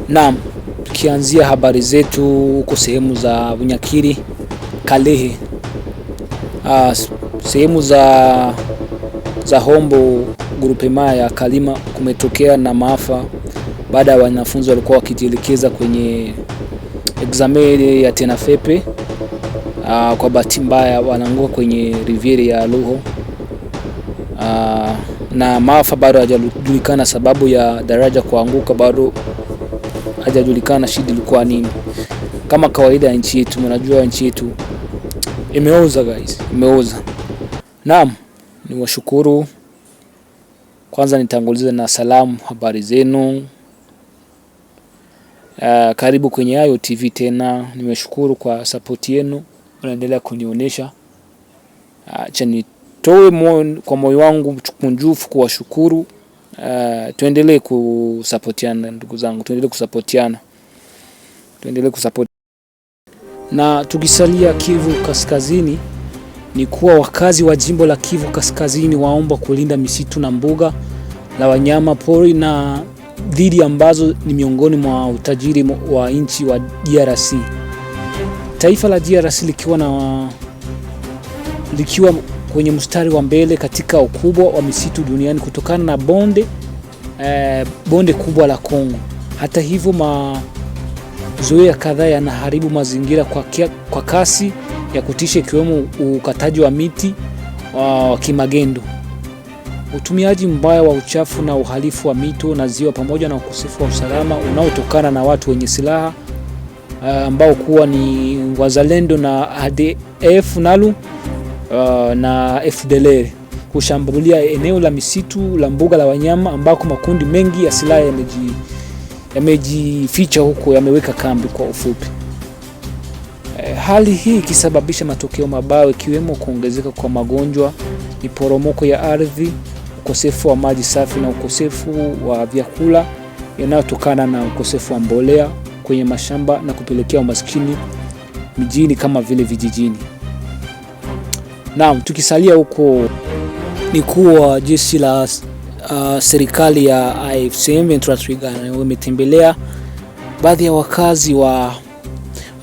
Naam, tukianzia habari zetu huko sehemu za Bunyakiri, Kalehe. Sehemu za Hombo grupema ya Kalima kumetokea na maafa baada ya wanafunzi walikuwa wakijielekeza kwenye examen ya Tenafepe. Kwa bahati mbaya wanaanguka kwenye riviera ya Luho. Na maafa bado hajajulikana, sababu ya daraja kuanguka bado hajajulikana shida ilikuwa nini. Kama kawaida ya nchi yetu, mnajua nchi yetu imeoza guys, imeoza. Naam, niwashukuru. Kwanza nitanguliza na salamu, habari zenu. Karibu kwenye Ayo TV tena. Nimeshukuru kwa support yenu, mnaendelea kunionyesha. Acha nitoe kwa moyo wangu mkunjufu kuwashukuru. Tuendelee kusupportiana ndugu zangu, tuendelee kusupportiana. Na tukisalia Kivu Kaskazini, ni kuwa wakazi wa jimbo la Kivu Kaskazini waomba kulinda misitu na mbuga la wanyama pori na dhidi ambazo ni miongoni mwa utajiri wa nchi wa DRC. Taifa la DRC likiwa kwenye mstari wa mbele katika ukubwa wa misitu duniani kutokana na bonde kubwa la Kongo. Hata hivyo, mazoea kadhaa yanaharibu mazingira kwa kasi ya kutisha, ikiwemo ukataji wa miti wa kimagendo, utumiaji mbaya wa uchafu na uhalifu wa mito na ziwa, pamoja na ukosefu wa usalama unaotokana na watu wenye silaha ambao kuwa ni wazalendo na ADF NALU na FDLR kushambulia eneo la misitu la mbuga la wanyama ambako makundi mengi ya silaha yamejificha huko, yameweka kambi kwa ufupi. Hali hii ikisababisha matokeo mabaya ikiwemo kuongezeka kwa magonjwa, miporomoko ya ardhi, ukosefu wa maji safi na ukosefu wa vyakula yanayotokana na ukosefu wa mbolea kwenye mashamba na kupelekea umaskini mijini kama vile vijijini. Naam, tukisalia huko ni kuwa jeshi la serikali ya AFC M23 wametembelea baadhi ya wakazi wa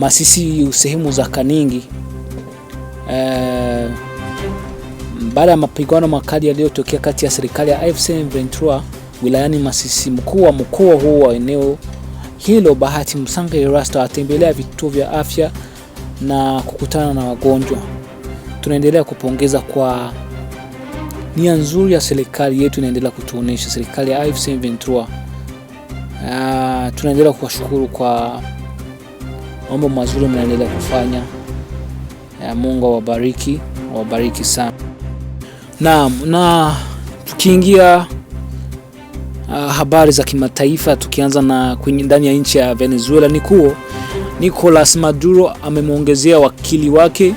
Masisi sehemu za Kaningi baada ya mapigano makali yaliyotokea kati ya serikali ya AFC M23 wilayani Masisi. Mkuu wa mkoa huo wa eneo hilo Bahati Msanga Erasta atembelea vituo vya afya na kukutana na wagonjwa. Tunaendelea kupongeza kwa nia nzuri ya serikali yetu, inaendelea kutuonesha serikali ya AFC M23. Tunaendelea kuwashukuru kwa mambo mazuri mnaendelea kufanya. Mungu awabariki, awabariki sana. Naam, na tukiingia habari za kimataifa, tukianza na kwenye ndani ya nchi ya Venezuela, ni kuwa Nicolas Maduro amemwongezea wakili wake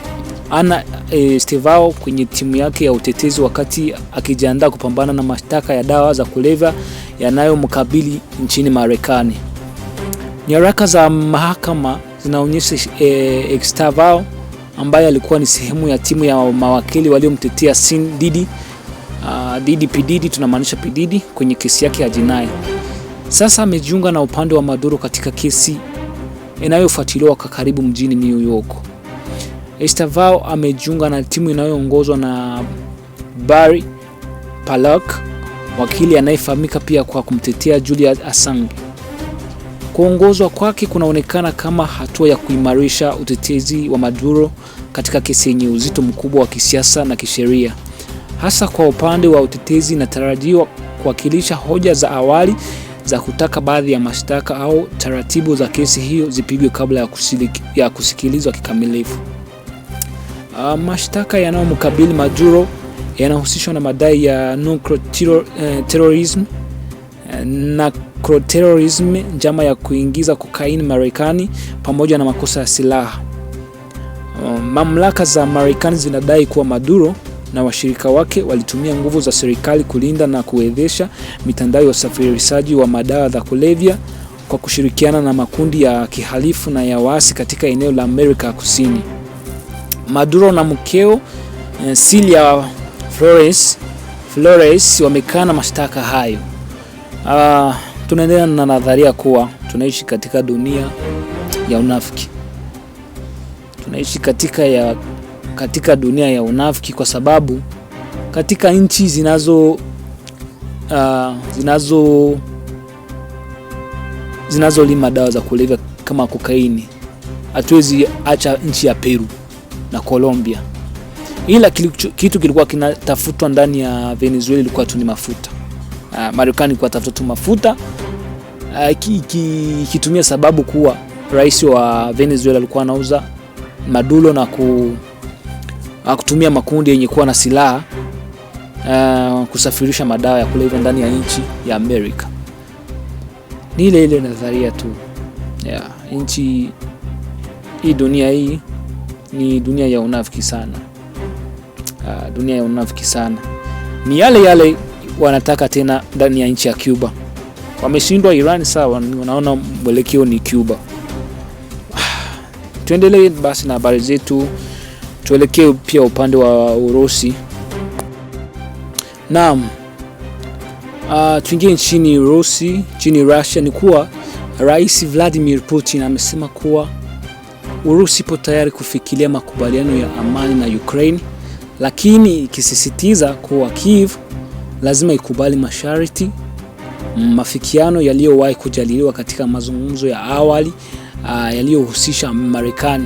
Ana Estevao kwenye timu yake ya utetezi wakati akijiandaa kupambana na mashtaka ya dawa za kulevya yanayomkabili nchini Marekani. Nyaraka za mahakama zinaonyesha Estevao ambaye alikuwa ni sehemu ya timu ya mawakili waliomtetea Sin Diddy P Diddy, tunamaanisha P Diddy, kwenye kesi yake ya jinai. Sasa amejiunga na upande wa Maduro katika kesi inayofuatiliwa kwa karibu mjini New York. Estevao amejiunga na timu inayoongozwa na Barry Palak, wakili anayefahamika pia kwa kumtetea Julian Assange. Kuongozwa kwake kunaonekana kama hatua ya kuimarisha utetezi wa Maduro katika kesi yenye uzito mkubwa wa kisiasa na kisheria. Hasa kwa upande wa utetezi, inatarajiwa kuwakilisha hoja za awali za kutaka baadhi ya mashtaka au taratibu za kesi hiyo zipigwe kabla ya kusikilizwa kikamilifu. Mashtaka yanayomkabili Maduro yanahusishwa na madai ya narcoterrorism, njama ya kuingiza kokaini Marekani, pamoja na makosa ya silaha. Mamlaka za Marekani zinadai kuwa Maduro na washirika wake walitumia nguvu za serikali kulinda na kuwezesha mitandao ya usafirishaji wa madawa za kulevya kwa kushirikiana na makundi ya kihalifu na ya waasi katika eneo la Amerika Kusini. Maduro na mkeo Celia Flores wamekana mashtaka hayo. tunaendelea na nadharia kuwa tunaishi katika dunia ya unafiki. Tunaishi katika dunia ya unafiki kwa sababu katika nchi zinazolima dawa za kulevya kama kokaini, hatuwezi acha nchi ya Peru na Colombia. Ila kitu kilikuwa kinatafutwa ndani ya Venezuela ilikuwa tu ni mafuta. Marekani ilikuwa tafuta tu mafuta, ikitumia sababu kuwa rais wa Venezuela alikuwa anauza Maduro na kutumia makundi yenye kuwa na silaha kusafirisha madawa ya kulevya ndani ya nchi ya Amerika. Ni ile nadharia tu. Dunia hii ni dunia ya unafiki sana. Dunia ya unafiki sana. Ni yale wanataka tena ndani ya nchi ya Cuba. Wameshindwa Iran, sawa, wanaona mwelekeo ni Cuba. Tuendelee basi na habari zetu. Tuelekee pia upande wa Urusi. Naam. Tuingie nchini Urusi, nchini Russia. Ni kuwa Rais Vladimir Putin amesema kuwa Urusi ipo tayari kufikiria makubaliano ya amani na Ukraine, lakini ikisisitiza kuwa Kiev lazima ikubali masharti mafikiano yaliyowahi kujadiliwa katika mazungumzo ya awali yaliyohusisha Marekani.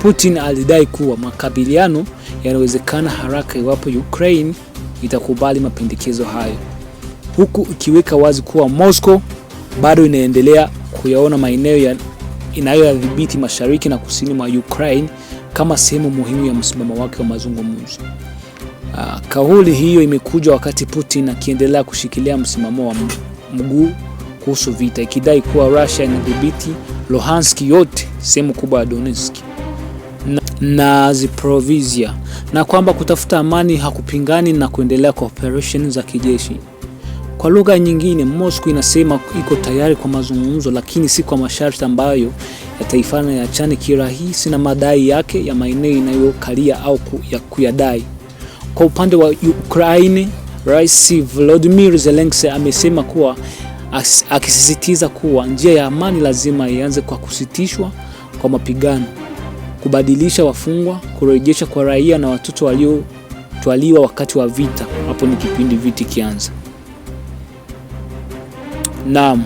Putin alidai kuwa makabiliano yanawezekana haraka iwapo Ukraine itakubali mapendekezo hayo, huku ikiweka wazi kuwa Moscow bado inaendelea kuyaona maeneo inayoyadhibiti mashariki na kusini mwa Ukraine kama sehemu muhimu ya msimamo wake wa mazungumzo. Kauli hiyo imekuja wakati Putin akiendelea kushikilia msimamo wa mguu kuhusu vita, ikidai kuwa Russia inadhibiti Luhansk yote, sehemu kubwa ya Donetsk na Zaporizhia, na kwamba kutafuta amani hakupingani na kuendelea kwa operation za kijeshi. Kwa lugha nyingine, Moscow inasema iko tayari kwa mazungumzo, lakini si kwa masharti ambayo yataifanya yachane kirahisi na madai yake ya maeneo inayokalia au kuyadai. Kwa upande wa Ukraine, Rais Volodymyr Zelensky amesema kuwa, akisisitiza kuwa njia ya amani lazima ianze kwa kusitishwa kwa mapigano, kubadilisha wafungwa, kurejesha kwa raia na watoto waliotwaliwa wakati wa vita, hapo ni kipindi vita kianza. Naam.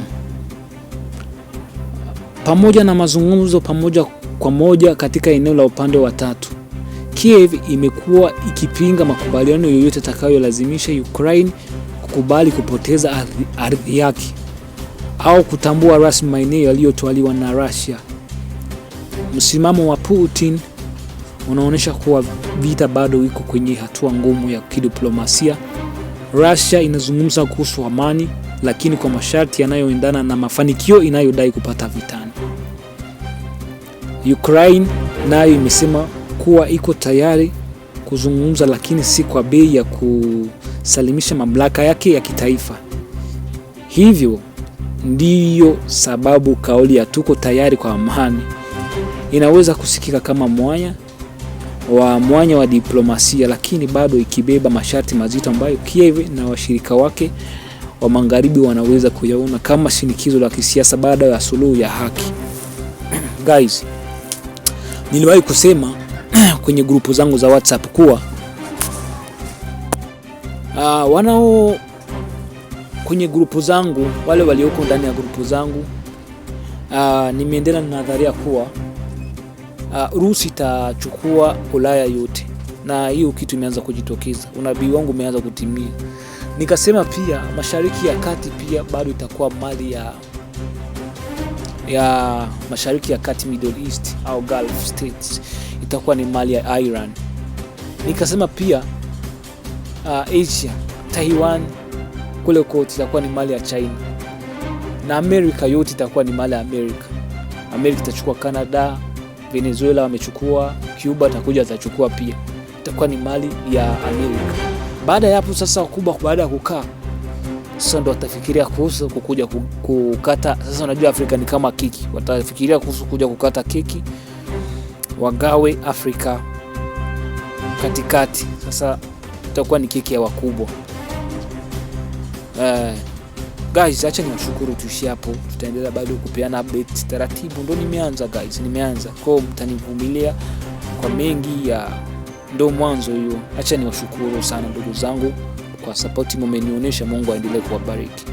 Pamoja na mazungumzo pamoja kwa moja katika eneo la upande wa tatu, Kiev imekuwa ikipinga makubaliano yoyote yatakayolazimisha Ukraine kukubali kupoteza ardhi yake au kutambua rasmi maeneo yaliyotwaliwa na Russia. Msimamo wa Putin unaonyesha kuwa vita bado iko kwenye hatua ngumu ya kidiplomasia. Russia inazungumza kuhusu amani, lakini kwa masharti yanayoendana na mafanikio inayodai kupata vitani. Ukraine nayo imesema kuwa iko tayari kuzungumza, lakini si kwa bei ya kusalimisha mamlaka yake ya kitaifa. Hivyo ndiyo sababu kauli ya tuko tayari kwa amani inaweza kusikika kama mwanya wa diplomasia, lakini bado ikibeba masharti mazito ambayo Kiev na washirika wake wa magharibi wanaweza kuyaona kama shinikizo la kisiasa baada ya suluhu ya haki. Guys, niliwahi kusema kwenye grupu zangu za WhatsApp kuwa kwenye grupu zangu, wale walioko ndani ya grupu zangu, nimeendelea na nadharia kuwa Urusi itachukua Ulaya yote, na hiyo kitu imeanza kujitokeza. Unabii wangu umeanza kutimia. Nikasema pia Mashariki ya Kati pia bado itakuwa mali ya Mashariki ya Kati, Middle East au Gulf States itakuwa ni mali ya Iran. Nikasema pia Asia, Taiwan kule kote itakuwa ni mali ya China, na Amerika yote itakuwa ni mali ya Amerika. Amerika itachukua Canada, Venezuela wamechukua, Cuba atakuja atachukua pia, itakuwa ni mali ya Amerika. Baada ya hapo sasa, wakubwa baada ya kukaa sasa ndo watafikiria kuhusu kukuja kukata. Sasa unajua Afrika ni kama keki, watafikiria kuhusu kuja kukata keki wagawe Afrika katikati. Sasa itakuwa ni keki ya wakubwa. Guys, acha niwashukuru, tuishie hapo. Tutaendelea bado kupeana updates taratibu. Ndo nimeanza guys, nimeanza. Kwa mtanivumilia kwa mengi ya ndo mwanzo hiyo. Acha niwashukuru sana ndugu zangu kwa support mmenionyesha. Mungu aendelee kuwabariki.